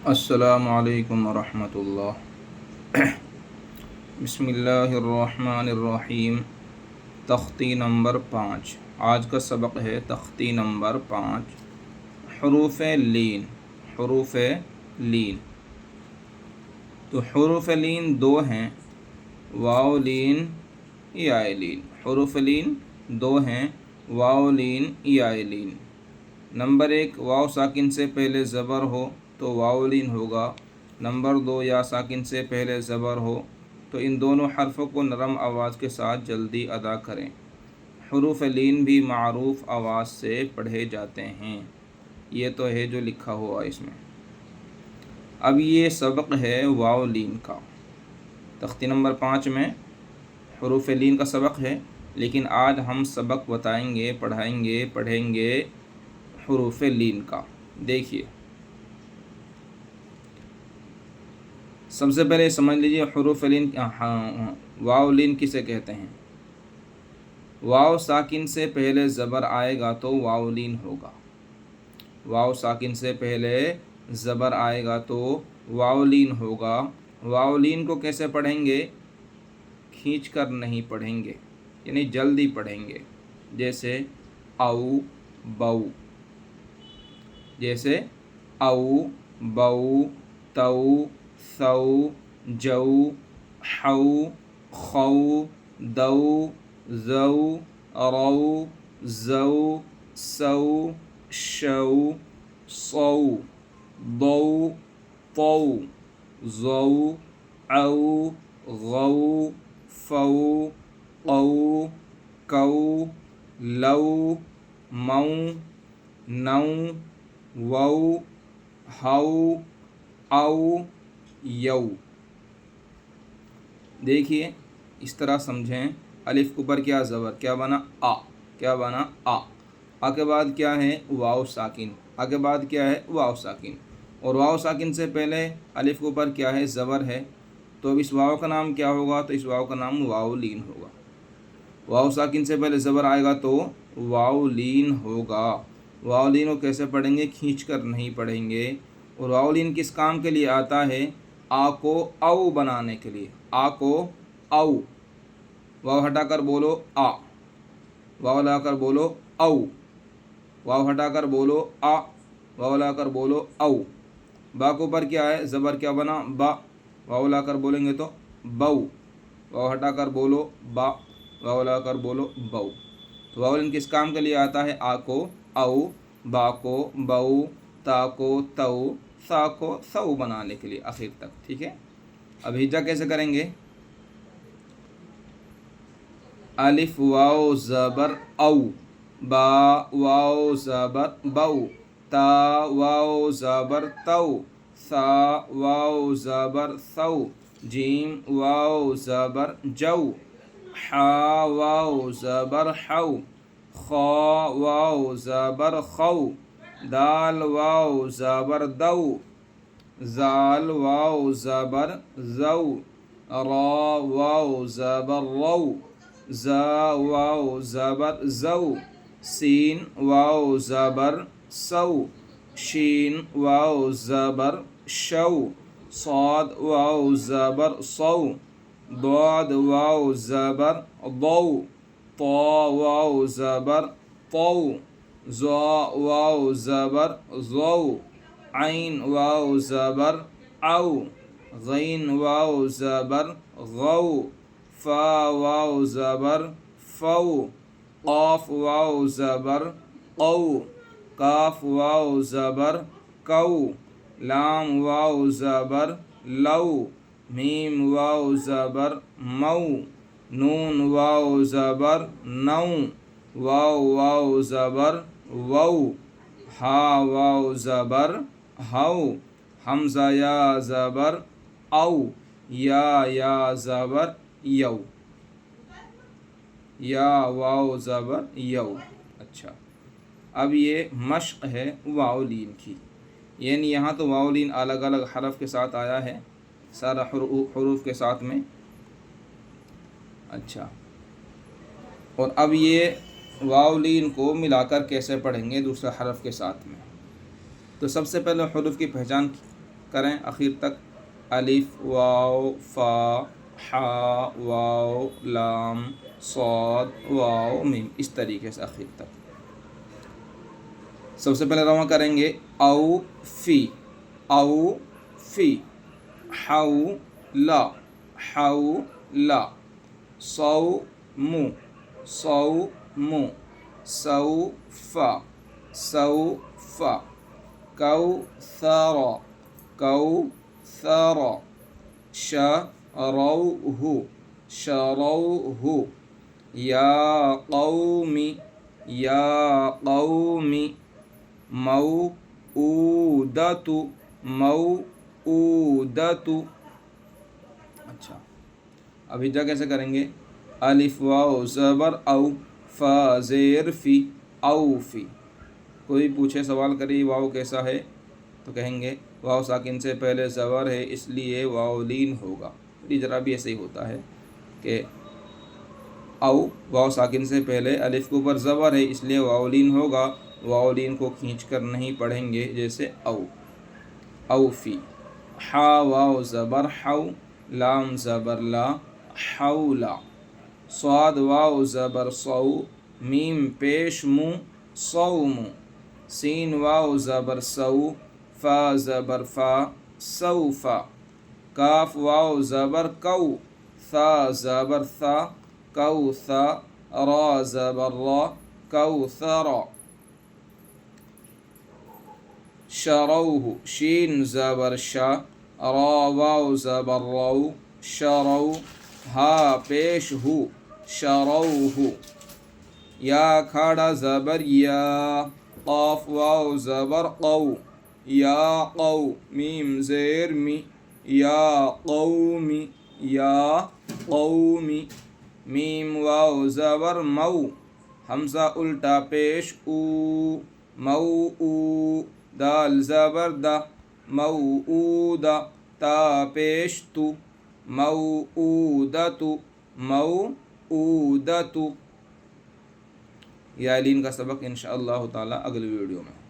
السلام علیکم ورحمۃ اللہ۔ بسم اللہ الرحمن الرحیم۔ تختی نمبر 5، آج کا سبق ہے تختی نمبر 5، حروف لین۔ حروف لین، تو حروف لین دو ہیں، واو لین، یا لین۔ حروف لین دو ہیں، واو لین، یا لین۔ نمبر 1، واو ساکن سے پہلے زبر ہو تو واو لین ہوگا۔ نمبر 2، یا ساکن سے پہلے زبر ہو تو ان دونوں حرفوں کو نرم آواز کے ساتھ جلدی ادا کریں۔ حروف لین بھی معروف آواز سے پڑھے جاتے ہیں۔ یہ تو ہے جو لکھا ہوا اس میں۔ اب یہ سبق ہے واو لین کا۔ تختی نمبر 5 میں حروف لین کا سبق ہے، لیکن آج ہم سبق بتائیں گے، پڑھیں گے حروف لین کا۔ دیکھیے، سب سے پہلے سمجھ لیجیے حروف لین، واو لین کسے کہتے ہیں۔ واو ساکن سے پہلے زبر آئے گا تو واو لین ہوگا۔ واو ساکن سے پہلے زبر آئے گا تو واو لین ہوگا۔ واو لین کو کیسے پڑھیں گے؟ کھینچ کر نہیں پڑھیں گے، یعنی جلدی پڑھیں گے، جیسے او بو، جیسے او بو تو ثو جو حو خو دو ذو رو زو سو شو صو ضو طو ظو او غو فو قو کو لو مو نو وو ہو او یو۔ دیکھیے اس طرح سمجھیں، الف کے اوپر کیا زبر، کیا بنا آ، کیا بنا آ۔ آ کے بعد کیا ہے؟ واو ساکن۔ آ کے بعد کیا ہے؟ واو ساکن۔ اور واو ساکن سے پہلے الف کے اوپر کیا ہے؟ زبر ہے۔ تو اب اس واو کا نام کیا ہوگا؟ تو اس واو کا نام واو لین ہوگا۔ واو ساکن سے پہلے زبر آئے گا تو واو لین ہوگا۔ واو لین کو کیسے پڑھیں گے؟ کھینچ کر نہیں پڑھیں گے۔ اور واو لین کس کام کے لیے آتا ہے؟ آ کو او بنانے کے لیے۔ آ کو او، واو ہٹا کر بولو آ، واو لا کر بولو او، واو ہٹا کر بولو آ، واو لا کر بولو او۔ با کے اوپر کیا ہے؟ زبر، کیا بنا؟ با، واو لا کر بولیں گے تو بو، واو ہٹا کر بولو با، واو لا کر بولو بو۔ تو واو لین کس کام کے لیے آتا ہے؟ آ کو او، با کو بو، تا کو تو، سا کو سو بنانے کے لیے آخر تک، ٹھیک ہے۔ اب ہجا کیسے کریں گے؟ الف واو زبر او، با واو زبر بو، تا واو زبر تو، سا واو زبر ثو، جیم واو زبر جو، حا واو زبر حو، خا واو زبر خو، دال واو زبر دو، زال واو زبر زو، را واو زبر رو، زا واو زبر زو، سین واو زبر سو، شین واو زبر شو، صاد واو زبر صو، ضاد واو زبر ضو، طا واو زبر طو، ظا واو زبر ظو، عین واو زبر او، غین واو زبر غو، فا واو زبر فو، قاف واو زبر قو، کاف واو زبر کو، لام واو زبر لو، میم واو زبر مو، نون واو زبر نو، واو زبر وو، ہا واو زبر ہو، حمزہ یا زبر او، یا زبر یو، یا واو زبر یو۔ اچھا، اب یہ مشق ہے واو لین کی، یعنی یہاں تو واو لین الگ الگ حرف کے ساتھ آیا ہے، سارا حروف کے ساتھ میں۔ اچھا، اور اب یہ واو لین کو ملا کر کیسے پڑھیں گے دوسرے حرف کے ساتھ میں؟ تو سب سے پہلے حروف کی پہچان کریں آخر تک. الف واو فا حا واو لام صاد واو میم، اس طریقے سے آخر تک. سب سے پہلے رواں کریں گے او فی حو لا صوم سوف کوثر شروه یا قوم موعودۃ. اچھا اب ہجا کیسے کریں گے؟ الف واو زبر او فا زیر فی اوفی. کوئی پوچھے سوال کرے واو کیسا ہے تو کہیں گے واو ساکن سے پہلے زبر ہے اس لیے واو لین ہوگا. ذرا بھی ایسے ہی ہوتا ہے کہ او واو ساکن سے پہلے الف کے اوپر زبر ہے اس لیے واو لین ہوگا. واو لین کو کھینچ کر نہیں پڑھیں گے جیسے اوفی. حا واو زبر حو لام زبر لا حولا. صاد واو زبر صو میم پیش مو صوم. سین واو زبر سو فا زبر فا سوفا. کاف واو زبر کو ثا زبر ثا کوثا. را زبر را کوثرا. شروه شین زبر شا را واو زبر رو شرو. ہا پیش ہو شروه. یا کھڑا زبر یا قاف واو زبر قو یا قو. میم زیر می یا قومی. میم واو زبر مو حمزہ الٹا پیش او مو. دال زبر دا موعودہ تا پیش تو موعودۃ. یا لین کا سبق انشاءاللہ تعالی اگلی ویڈیو میں.